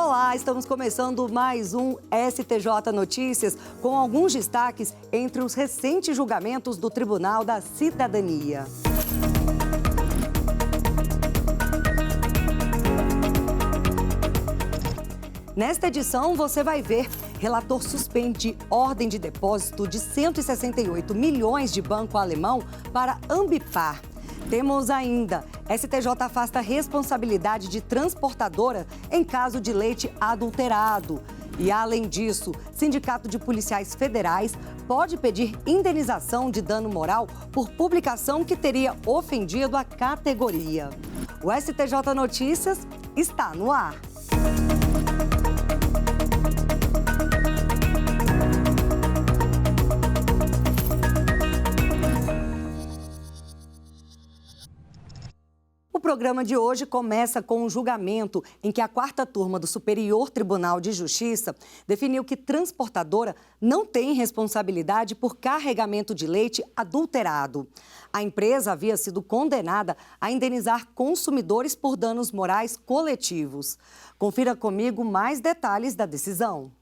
Olá, estamos começando mais um STJ Notícias com alguns destaques entre os recentes julgamentos do Tribunal da Cidadania. Nesta edição, você vai ver: relator suspende ordem de depósito de 168 milhões de banco alemão para Ambipar. Temos ainda: STJ afasta a responsabilidade de transportadora em caso de leite adulterado. E, além disso, Sindicato de Policiais Federais pode pedir indenização de dano moral por publicação que teria ofendido a categoria. O STJ Notícias está no ar. O programa de hoje começa com um julgamento em que a 4ª turma do Superior Tribunal de Justiça definiu que transportadora não tem responsabilidade por carregamento de leite adulterado. A empresa havia sido condenada a indenizar consumidores por danos morais coletivos. Confira comigo mais detalhes da decisão.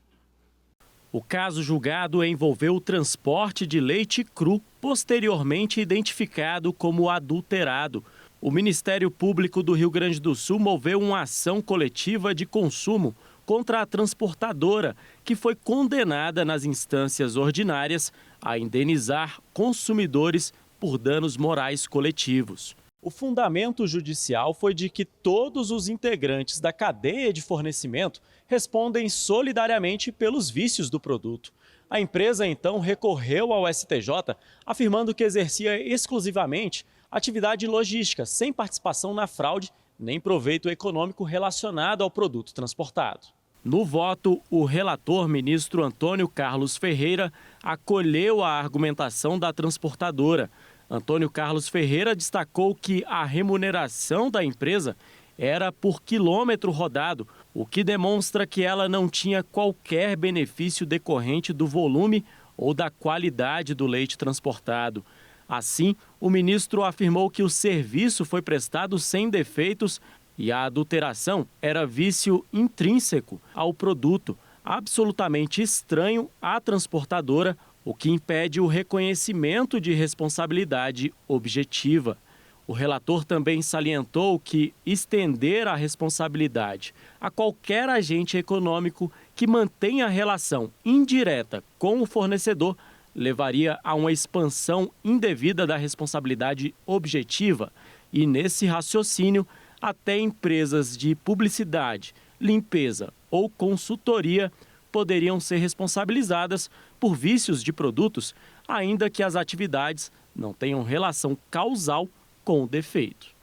O caso julgado envolveu o transporte de leite cru, posteriormente identificado como adulterado. O Ministério Público do Rio Grande do Sul moveu uma ação coletiva de consumo contra a transportadora, que foi condenada nas instâncias ordinárias a indenizar consumidores por danos morais coletivos. O fundamento judicial foi de que todos os integrantes da cadeia de fornecimento respondem solidariamente pelos vícios do produto. A empresa, então, recorreu ao STJ, afirmando que exercia exclusivamente atividade logística, sem participação na fraude, nem proveito econômico relacionado ao produto transportado. No voto, o relator, ministro Antônio Carlos Ferreira, acolheu a argumentação da transportadora. Antônio Carlos Ferreira destacou que a remuneração da empresa era por quilômetro rodado, o que demonstra que ela não tinha qualquer benefício decorrente do volume ou da qualidade do leite transportado. Assim, o ministro afirmou que o serviço foi prestado sem defeitos e a adulteração era vício intrínseco ao produto, absolutamente estranho à transportadora, o que impede o reconhecimento de responsabilidade objetiva. O relator também salientou que estender a responsabilidade a qualquer agente econômico que mantenha relação indireta com o fornecedor levaria a uma expansão indevida da responsabilidade objetiva e, nesse raciocínio, até empresas de publicidade, limpeza ou consultoria poderiam ser responsabilizadas por vícios de produtos, ainda que as atividades não tenham relação causal com o defeito.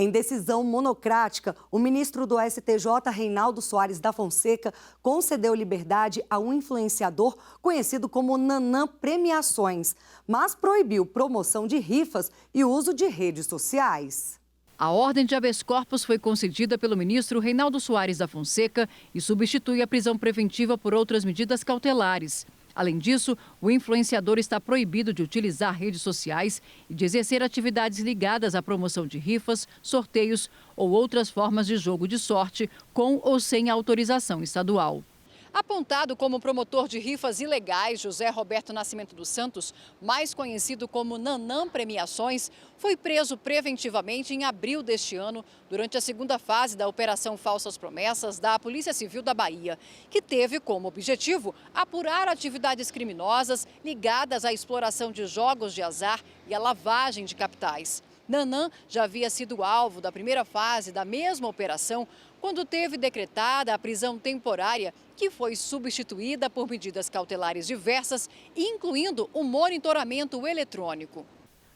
Em decisão monocrática, o ministro do STJ, Reinaldo Soares da Fonseca, concedeu liberdade a um influenciador conhecido como Nanã Premiações, mas proibiu promoção de rifas e uso de redes sociais. A ordem de habeas corpus foi concedida pelo ministro Reinaldo Soares da Fonseca e substitui a prisão preventiva por outras medidas cautelares. Além disso, o influenciador está proibido de utilizar redes sociais e de exercer atividades ligadas à promoção de rifas, sorteios ou outras formas de jogo de sorte, com ou sem autorização estadual. Apontado como promotor de rifas ilegais, José Roberto Nascimento dos Santos, mais conhecido como Nanã Premiações, foi preso preventivamente em abril deste ano, durante a 2ª fase da Operação Falsas Promessas da Polícia Civil da Bahia, que teve como objetivo apurar atividades criminosas ligadas à exploração de jogos de azar e à lavagem de capitais. Nanã já havia sido alvo da 1ª fase da mesma operação, quando teve decretada a prisão temporária, que foi substituída por medidas cautelares diversas, incluindo o monitoramento eletrônico.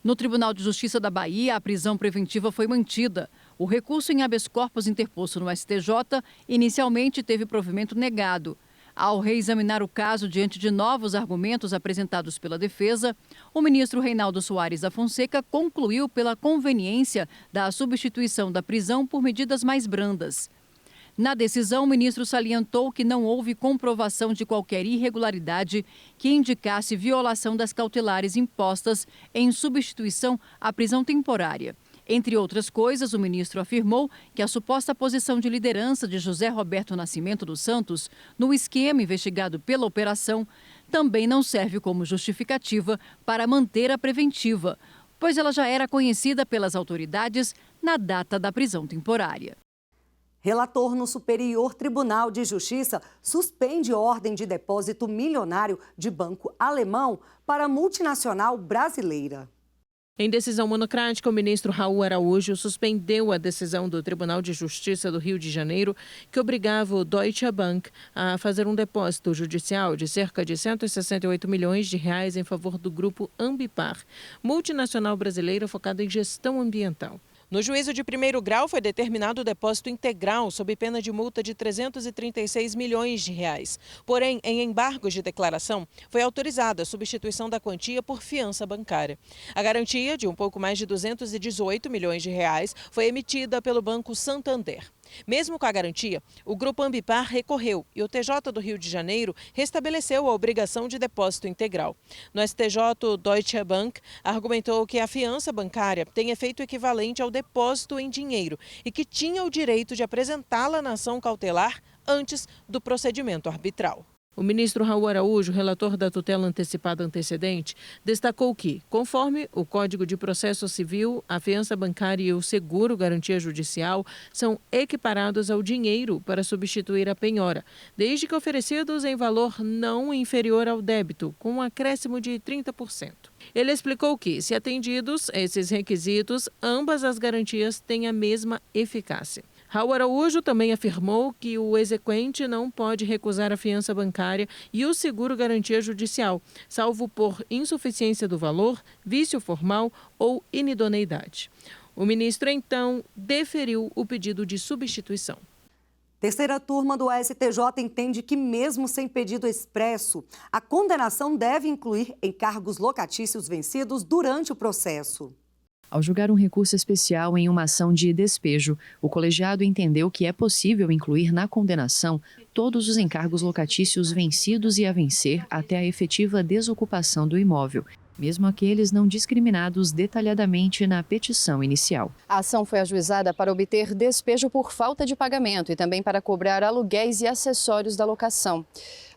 No Tribunal de Justiça da Bahia, a prisão preventiva foi mantida. O recurso em habeas corpus interposto no STJ inicialmente teve provimento negado. Ao reexaminar o caso diante de novos argumentos apresentados pela defesa, o ministro Reinaldo Soares da Fonseca concluiu pela conveniência da substituição da prisão por medidas mais brandas. Na decisão, o ministro salientou que não houve comprovação de qualquer irregularidade que indicasse violação das cautelares impostas em substituição à prisão temporária Entre outras coisas, o ministro afirmou que a suposta posição de liderança de José Roberto Nascimento dos Santos no esquema investigado pela operação também não serve como justificativa para manter a preventiva, pois ela já era conhecida pelas autoridades na data da prisão temporária. Relator no Superior Tribunal de Justiça suspende ordem de depósito milionário de banco alemão para multinacional brasileira. Em decisão monocrática, o ministro Raul Araújo suspendeu a decisão do Tribunal de Justiça do Rio de Janeiro que obrigava o Deutsche Bank a fazer um depósito judicial de cerca de 168 milhões de reais em favor do grupo Ambipar, multinacional brasileira focada em gestão ambiental. No juízo de primeiro grau foi determinado o depósito integral sob pena de multa de 336 milhões de reais. Porém, em embargos de declaração, foi autorizada a substituição da quantia por fiança bancária. A garantia de um pouco mais de 218 milhões de reais foi emitida pelo Banco Santander. Mesmo com a garantia, o Grupo Ambipar recorreu e o TJ do Rio de Janeiro restabeleceu a obrigação de depósito integral. No STJ, o Deutsche Bank argumentou que a fiança bancária tem efeito equivalente ao depósito em dinheiro e que tinha o direito de apresentá-la na ação cautelar antes do procedimento arbitral. O ministro Raul Araújo, relator da tutela antecipada antecedente, destacou que, conforme o Código de Processo Civil, a fiança bancária e o seguro garantia judicial são equiparados ao dinheiro para substituir a penhora, desde que oferecidos em valor não inferior ao débito, com um acréscimo de 30%. Ele explicou que, se atendidos esses requisitos, ambas as garantias têm a mesma eficácia. Raul Araújo também afirmou que o exequente não pode recusar a fiança bancária e o seguro garantia judicial, salvo por insuficiência do valor, vício formal ou inidoneidade. O ministro, então, deferiu o pedido de substituição. Terceira turma do STJ entende que, mesmo sem pedido expresso, a condenação deve incluir encargos locatícios vencidos durante o processo. Ao julgar um recurso especial em uma ação de despejo, o colegiado entendeu que é possível incluir na condenação todos os encargos locatícios vencidos e a vencer até a efetiva desocupação do imóvel, mesmo aqueles não discriminados detalhadamente na petição inicial. A ação foi ajuizada para obter despejo por falta de pagamento e também para cobrar aluguéis e acessórios da locação.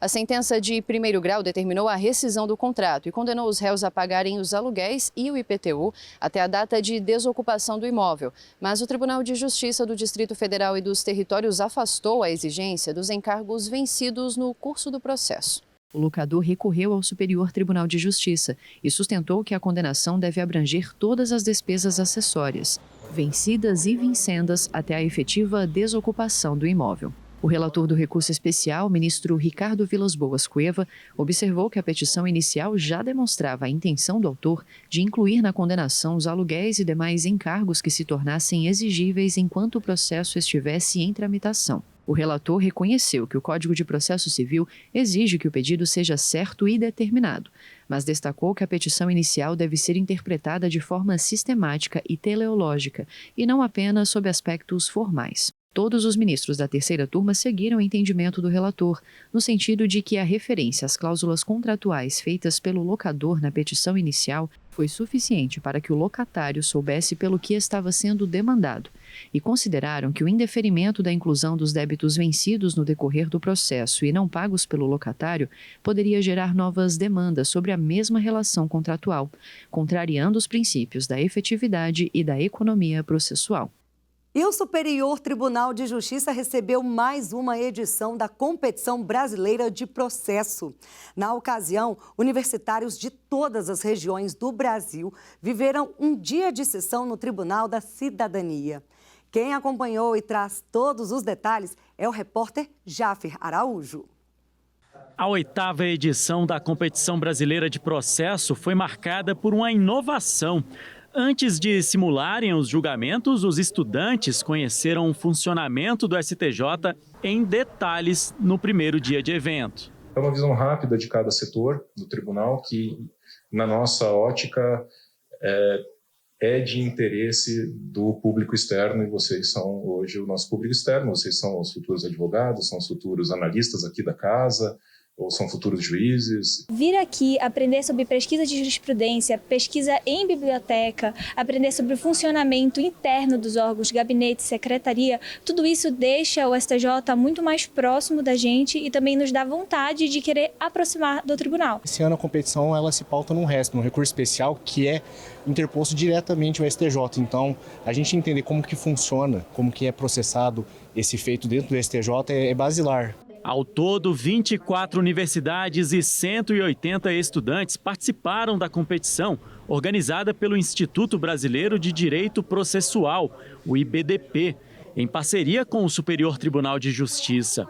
A sentença de primeiro grau determinou a rescisão do contrato e condenou os réus a pagarem os aluguéis e o IPTU até a data de desocupação do imóvel. Mas o Tribunal de Justiça do Distrito Federal e dos Territórios afastou a exigência dos encargos vencidos no curso do processo. O locador recorreu ao Superior Tribunal de Justiça e sustentou que a condenação deve abranger todas as despesas acessórias, vencidas e vincendas até a efetiva desocupação do imóvel. O relator do recurso especial, ministro Ricardo Vilas Boas Cueva, observou que a petição inicial já demonstrava a intenção do autor de incluir na condenação os aluguéis e demais encargos que se tornassem exigíveis enquanto o processo estivesse em tramitação. O relator reconheceu que o Código de Processo Civil exige que o pedido seja certo e determinado, mas destacou que a petição inicial deve ser interpretada de forma sistemática e teleológica, e não apenas sob aspectos formais. Todos os ministros da terceira turma seguiram o entendimento do relator, no sentido de que a referência às cláusulas contratuais feitas pelo locador na petição inicial foi suficiente para que o locatário soubesse pelo que estava sendo demandado, e consideraram que o indeferimento da inclusão dos débitos vencidos no decorrer do processo e não pagos pelo locatário poderia gerar novas demandas sobre a mesma relação contratual, contrariando os princípios da efetividade e da economia processual. E o Superior Tribunal de Justiça recebeu mais uma edição da Competição Brasileira de Processo. Na ocasião, universitários de todas as regiões do Brasil viveram um dia de sessão no Tribunal da Cidadania. Quem acompanhou e traz todos os detalhes é o repórter Jáfer Araújo. A 8ª edição da Competição Brasileira de Processo foi marcada por uma inovação. Antes de simularem os julgamentos, os estudantes conheceram o funcionamento do STJ em detalhes no primeiro dia de evento. É uma visão rápida de cada setor do tribunal que, na nossa ótica, é de interesse do público externo, e vocês são hoje o nosso público externo, vocês são os futuros advogados, são os futuros analistas aqui da casa, ou são futuros juízes. Vir aqui aprender sobre pesquisa de jurisprudência, pesquisa em biblioteca, aprender sobre o funcionamento interno dos órgãos, gabinete, secretaria, tudo isso deixa o STJ muito mais próximo da gente e também nos dá vontade de querer aproximar do tribunal. Esse ano a competição ela se pauta num recurso especial que é interposto diretamente ao STJ. Então, a gente entender como que funciona, como que é processado esse feito dentro do STJ é basilar. Ao todo, 24 universidades e 180 estudantes participaram da competição organizada pelo Instituto Brasileiro de Direito Processual, o IBDP, em parceria com o Superior Tribunal de Justiça.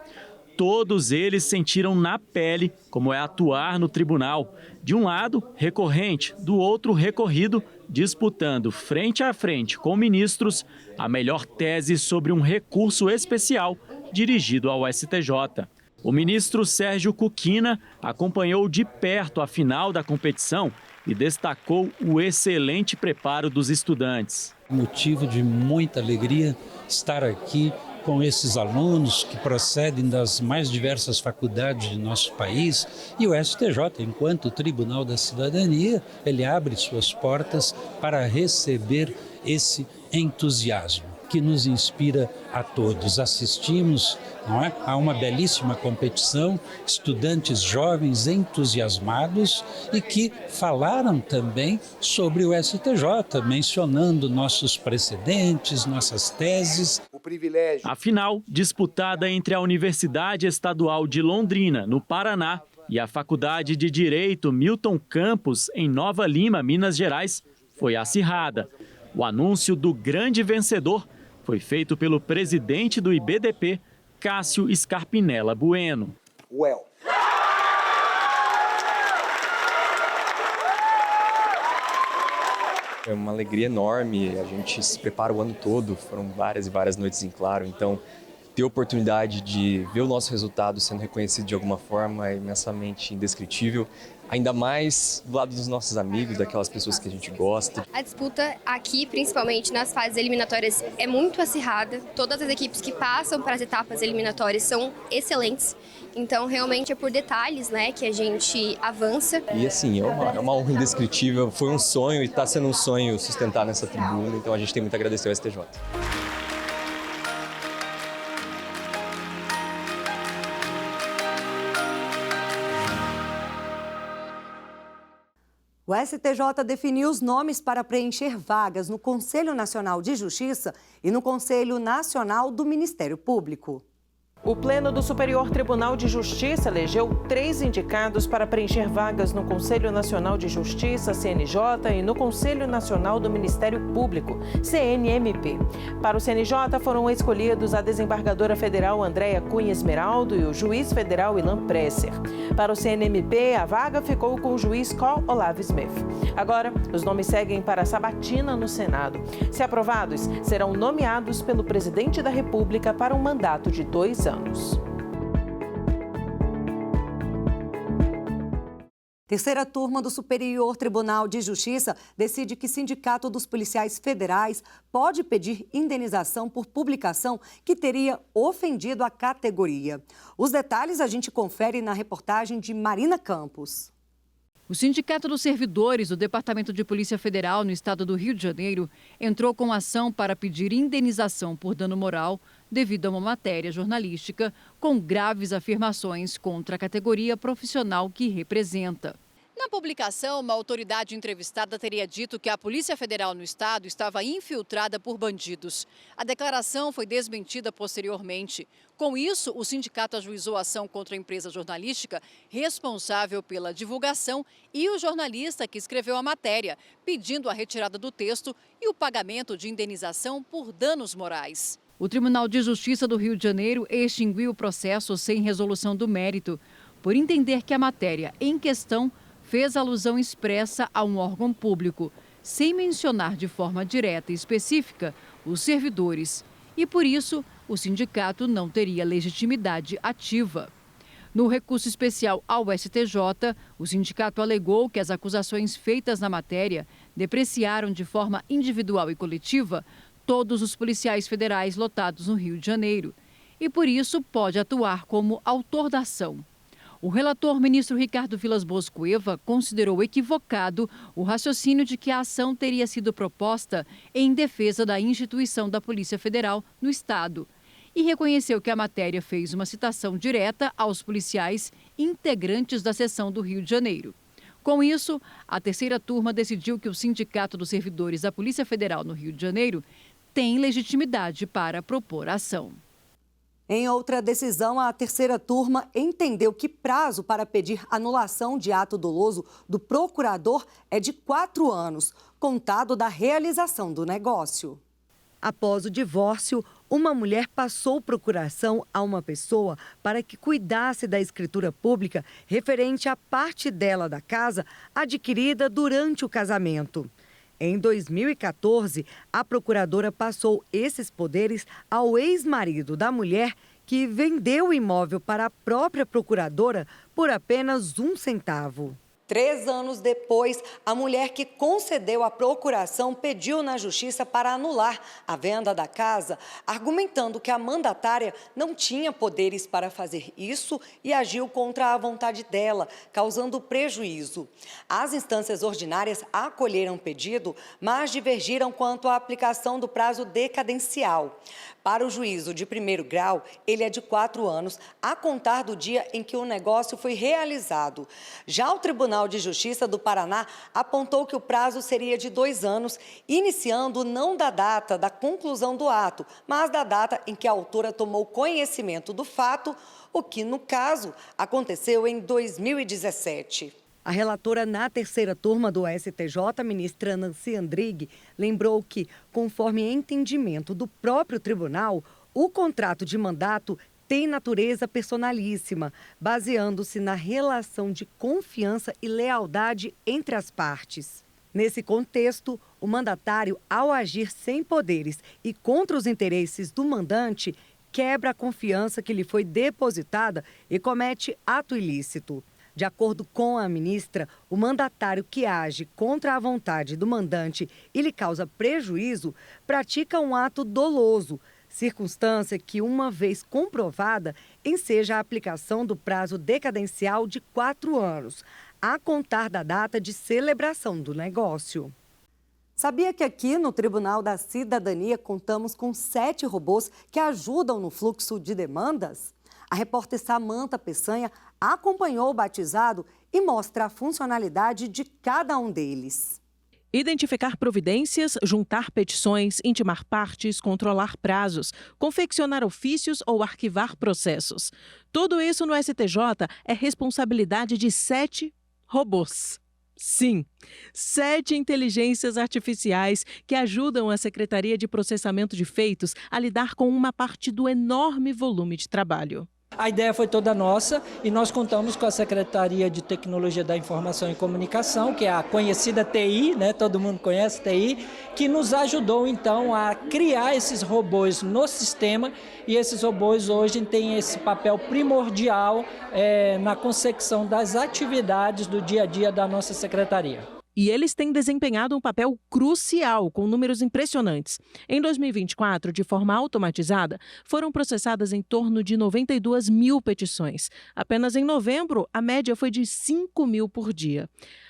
Todos eles sentiram na pele como é atuar no tribunal. De um lado, recorrente, do outro, recorrido, disputando frente a frente com ministros a melhor tese sobre um recurso especial dirigido ao STJ. O ministro Sérgio Cuquina acompanhou de perto a final da competição e destacou o excelente preparo dos estudantes. Motivo de muita alegria estar aqui com esses alunos que procedem das mais diversas faculdades de nosso país, e o STJ, enquanto Tribunal da Cidadania, ele abre suas portas para receber esse entusiasmo que nos inspira a todos. Assistimos, não é, a uma belíssima competição, estudantes jovens entusiasmados e que falaram também sobre o STJ, mencionando nossos precedentes, nossas teses. A final, disputada entre a Universidade Estadual de Londrina, no Paraná, e a Faculdade de Direito Milton Campos, em Nova Lima, Minas Gerais, foi acirrada. O anúncio do grande vencedor foi feito pelo presidente do IBDP, Cássio Scarpinella Bueno. É uma alegria enorme, a gente se prepara o ano todo, foram várias e várias noites em claro, então ter a oportunidade de ver o nosso resultado sendo reconhecido de alguma forma é imensamente indescritível. Ainda mais do lado dos nossos amigos, daquelas pessoas que a gente gosta. A disputa aqui, principalmente nas fases eliminatórias, é muito acirrada. Todas as equipes que passam para as etapas eliminatórias são excelentes. Então, realmente é por detalhes, né, que a gente avança. E assim, é uma honra indescritível. Foi um sonho e está sendo um sonho sustentar nessa tribuna. Então, a gente tem muito a agradecer ao STJ. O STJ definiu os nomes para preencher vagas no Conselho Nacional de Justiça e no Conselho Nacional do Ministério Público. O Pleno do Superior Tribunal de Justiça elegeu 3 indicados para preencher vagas no Conselho Nacional de Justiça, CNJ, e no Conselho Nacional do Ministério Público, CNMP. Para o CNJ foram escolhidos a desembargadora federal Andréa Cunha Esmeraldo e o juiz federal Ilan Presser. Para o CNMP, a vaga ficou com o juiz Carl Olav Smith. Agora, os nomes seguem para a sabatina no Senado. Se aprovados, serão nomeados pelo presidente da República para um mandato de 2 anos. Terceira turma do Superior Tribunal de Justiça decide que Sindicato dos Policiais Federais pode pedir indenização por publicação que teria ofendido a categoria. Os detalhes a gente confere na reportagem de Marina Campos. O Sindicato dos Servidores do Departamento de Polícia Federal no estado do Rio de Janeiro entrou com ação para pedir indenização por dano moral devido a uma matéria jornalística com graves afirmações contra a categoria profissional que representa. Na publicação, uma autoridade entrevistada teria dito que a Polícia Federal no estado estava infiltrada por bandidos. A declaração foi desmentida posteriormente. Com isso, o sindicato ajuizou ação contra a empresa jornalística responsável pela divulgação e o jornalista que escreveu a matéria, pedindo a retirada do texto e o pagamento de indenização por danos morais. O Tribunal de Justiça do Rio de Janeiro extinguiu o processo sem resolução do mérito, por entender que a matéria em questão fez alusão expressa a um órgão público, sem mencionar de forma direta e específica os servidores. E, por isso, o sindicato não teria legitimidade ativa. No recurso especial ao STJ, o sindicato alegou que as acusações feitas na matéria depreciaram de forma individual e coletiva todos os policiais federais lotados no Rio de Janeiro e, por isso, pode atuar como autor da ação. O relator, ministro Ricardo Vilas Boas Cueva, considerou equivocado o raciocínio de que a ação teria sido proposta em defesa da instituição da Polícia Federal no Estado e reconheceu que a matéria fez uma citação direta aos policiais integrantes da seção do Rio de Janeiro. Com isso, a terceira turma decidiu que o Sindicato dos Servidores da Polícia Federal no Rio de Janeiro tem legitimidade para propor ação. Em outra decisão, a terceira turma entendeu que prazo para pedir anulação de ato doloso do procurador é de 4 anos, contado da realização do negócio. Após o divórcio, uma mulher passou procuração a uma pessoa para que cuidasse da escritura pública referente à parte dela da casa adquirida durante o casamento. Em 2014, a procuradora passou esses poderes ao ex-marido da mulher, que vendeu o imóvel para a própria procuradora por apenas 1 centavo. 3 anos depois, a mulher que concedeu a procuração pediu na justiça para anular a venda da casa, argumentando que a mandatária não tinha poderes para fazer isso e agiu contra a vontade dela, causando prejuízo. As instâncias ordinárias acolheram o pedido, mas divergiram quanto à aplicação do prazo decadencial. Para o juízo de primeiro grau, ele é de 4 anos, a contar do dia em que o negócio foi realizado. Já o Tribunal de Justiça do Paraná apontou que o prazo seria de 2 anos, iniciando não da data da conclusão do ato, mas da data em que a autora tomou conhecimento do fato, o que, no caso, aconteceu em 2017. A relatora na terceira turma do STJ, ministra Nancy Andrighi, lembrou que, conforme entendimento do próprio tribunal, o contrato de mandato tem natureza personalíssima, baseando-se na relação de confiança e lealdade entre as partes. Nesse contexto, o mandatário, ao agir sem poderes e contra os interesses do mandante, quebra a confiança que lhe foi depositada e comete ato ilícito. De acordo com a ministra, o mandatário que age contra a vontade do mandante e lhe causa prejuízo pratica um ato doloso, circunstância que, uma vez comprovada, enseja a aplicação do prazo decadencial de 4 anos, a contar da data de celebração do negócio. Sabia que aqui no Tribunal da Cidadania contamos com 7 robôs que ajudam no fluxo de demandas? A repórter Samanta Peçanha acompanhou o batizado e mostra a funcionalidade de cada um deles. Identificar providências, juntar petições, intimar partes, controlar prazos, confeccionar ofícios ou arquivar processos. Tudo isso no STJ é responsabilidade de 7 robôs. Sim, 7 inteligências artificiais que ajudam a Secretaria de Processamento de Feitos a lidar com uma parte do enorme volume de trabalho. A ideia foi toda nossa e nós contamos com a Secretaria de Tecnologia da Informação e Comunicação, que é a conhecida TI, né? Todo mundo conhece TI, que nos ajudou então a criar esses robôs no sistema, e esses robôs hoje têm esse papel primordial na consecução das atividades do dia a dia da nossa Secretaria. E eles têm desempenhado um papel crucial, com números impressionantes. Em 2024, de forma automatizada, foram processadas em torno de 92 mil petições. Apenas em novembro, a média foi de 5 mil por dia.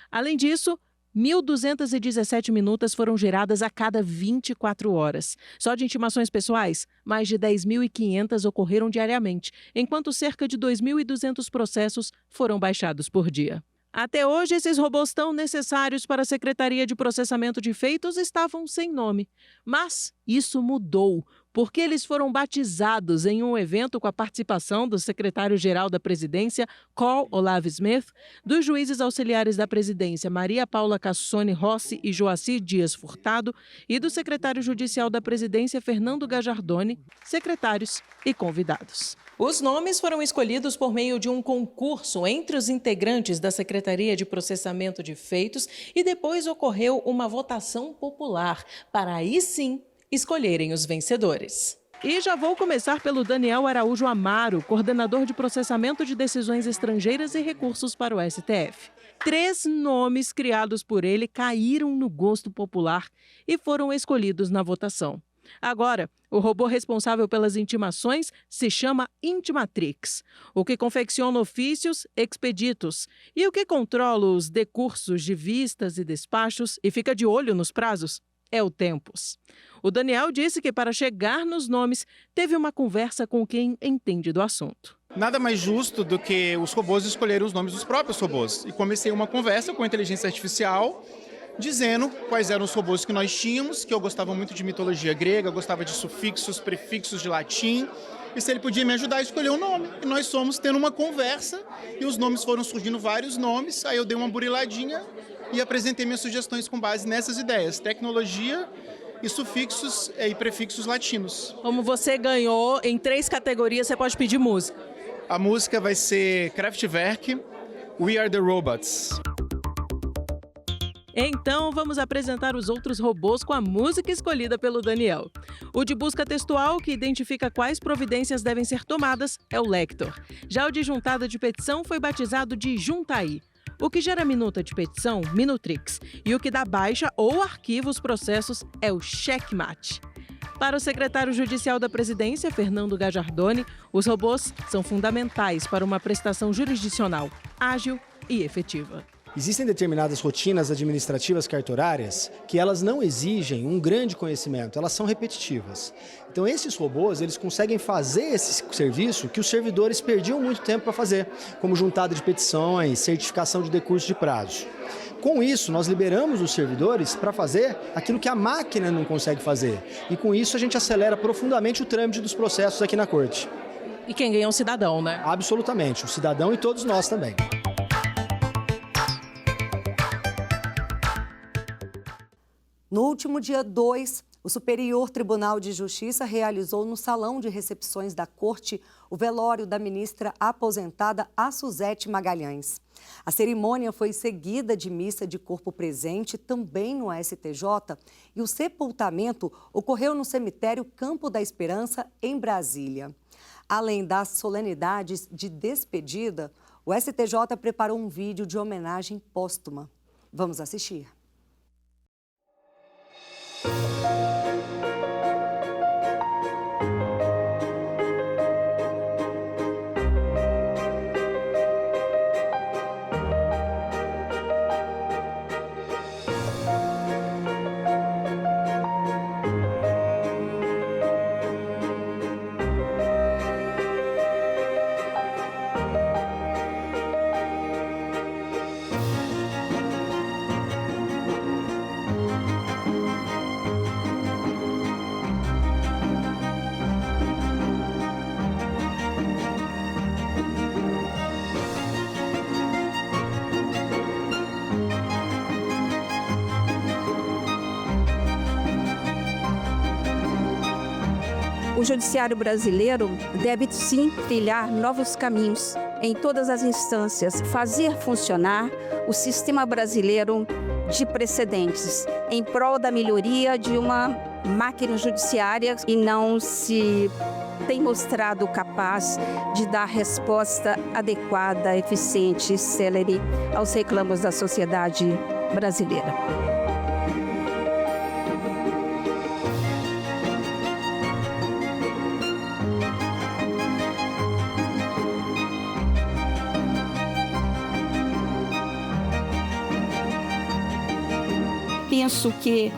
Além disso, 1.217 minutas foram geradas a cada 24 horas. Só de intimações pessoais, mais de 10.500 ocorreram diariamente, enquanto cerca de 2.200 processos foram baixados por dia. Até hoje, esses robôs tão necessários para a Secretaria de Processamento de Feitos estavam sem nome. Mas isso mudou, porque eles foram batizados em um evento com a participação do secretário-geral da Presidência, Carl Olave Smith, dos juízes auxiliares da Presidência, Maria Paula Cassone Rossi e Joacir Dias Furtado, e do secretário judicial da Presidência, Fernando Gajardoni, secretários e convidados. Os nomes foram escolhidos por meio de um concurso entre os integrantes da Secretaria de Processamento de Feitos e depois ocorreu uma votação popular para aí sim escolherem os vencedores. E já vou começar pelo Daniel Araújo Amaro, coordenador de processamento de decisões estrangeiras e recursos para o STF. 3 nomes criados por ele caíram no gosto popular e foram escolhidos na votação. Agora, o robô responsável pelas intimações se chama Intimatrix. O que confecciona ofícios, expeditos. E o que controla os decursos de vistas e despachos e fica de olho nos prazos é o Tempus. O Daniel disse que para chegar nos nomes, teve uma conversa com quem entende do assunto. Nada mais justo do que os robôs escolherem os nomes dos próprios robôs. E comecei uma conversa com a inteligência artificial, dizendo quais eram os robôs que nós tínhamos, que eu gostava muito de mitologia grega, gostava de sufixos, prefixos de latim, e se ele podia me ajudar a escolher um nome. E nós fomos tendo uma conversa, e os nomes foram surgindo vários nomes, aí eu dei uma buriladinha e apresentei minhas sugestões com base nessas ideias, tecnologia e sufixos e prefixos latinos. Como você ganhou em 3 categorias, você pode pedir música. A música vai ser Kraftwerk, We Are The Robots. Então, vamos apresentar os outros robôs com a música escolhida pelo Daniel. O de busca textual, que identifica quais providências devem ser tomadas, é o Lector. Já o de juntada de petição foi batizado de Juntaí. O que gera minuta de petição, Minutrix. E o que dá baixa ou arquiva os processos é o Checkmate. Para o secretário judicial da Presidência, Fernando Gajardoni, os robôs são fundamentais para uma prestação jurisdicional ágil e efetiva. Existem determinadas rotinas administrativas cartorárias que elas não exigem um grande conhecimento, elas são repetitivas. Então esses robôs, eles conseguem fazer esse serviço que os servidores perdiam muito tempo para fazer, como juntada de petições, certificação de decurso de prazo. Com isso, nós liberamos os servidores para fazer aquilo que a máquina não consegue fazer. E com isso a gente acelera profundamente o trâmite dos processos aqui na Corte. E quem ganha é o cidadão, né? Absolutamente, o cidadão e todos nós também. No último dia 2, o Superior Tribunal de Justiça realizou no Salão de Recepções da Corte o velório da ministra aposentada Suzete Magalhães. A cerimônia foi seguida de missa de corpo presente, também no STJ, e o sepultamento ocorreu no cemitério Campo da Esperança, em Brasília. Além das solenidades de despedida, o STJ preparou um vídeo de homenagem póstuma. Vamos assistir. O judiciário brasileiro deve sim trilhar novos caminhos em todas as instâncias, fazer funcionar o sistema brasileiro de precedentes em prol da melhoria de uma máquina judiciária e não se tem mostrado capaz de dar resposta adequada, eficiente e célere aos reclamos da sociedade brasileira. Penso que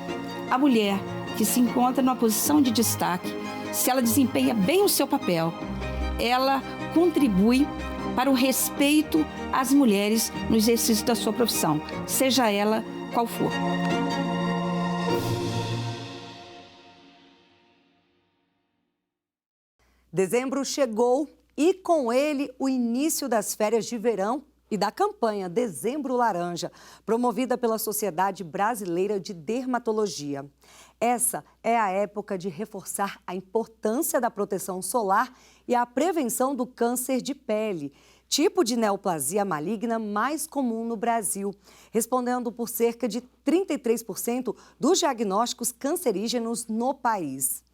a mulher que se encontra numa posição de destaque, se ela desempenha bem o seu papel, ela contribui para o respeito às mulheres no exercício da sua profissão, seja ela qual for. Dezembro chegou e com ele o início das férias de verão e da campanha Dezembro Laranja, promovida pela Sociedade Brasileira de Dermatologia. Essa é a época de reforçar a importância da proteção solar e a prevenção do câncer de pele, tipo de neoplasia maligna mais comum no Brasil, respondendo por cerca de 33% dos diagnósticos cancerígenos no país.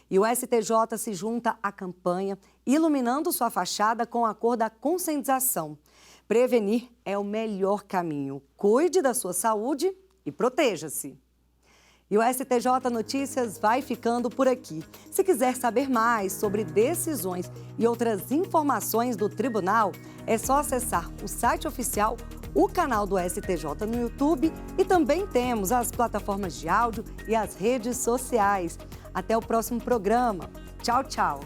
E o STJ se junta à campanha, iluminando sua fachada com a cor da conscientização. Prevenir é o melhor caminho. Cuide da sua saúde e proteja-se. E o STJ Notícias vai ficando por aqui. Se quiser saber mais sobre decisões e outras informações do tribunal, é só acessar o site oficial, o canal do STJ no YouTube e também temos as plataformas de áudio e as redes sociais. Até o próximo programa. Tchau, tchau.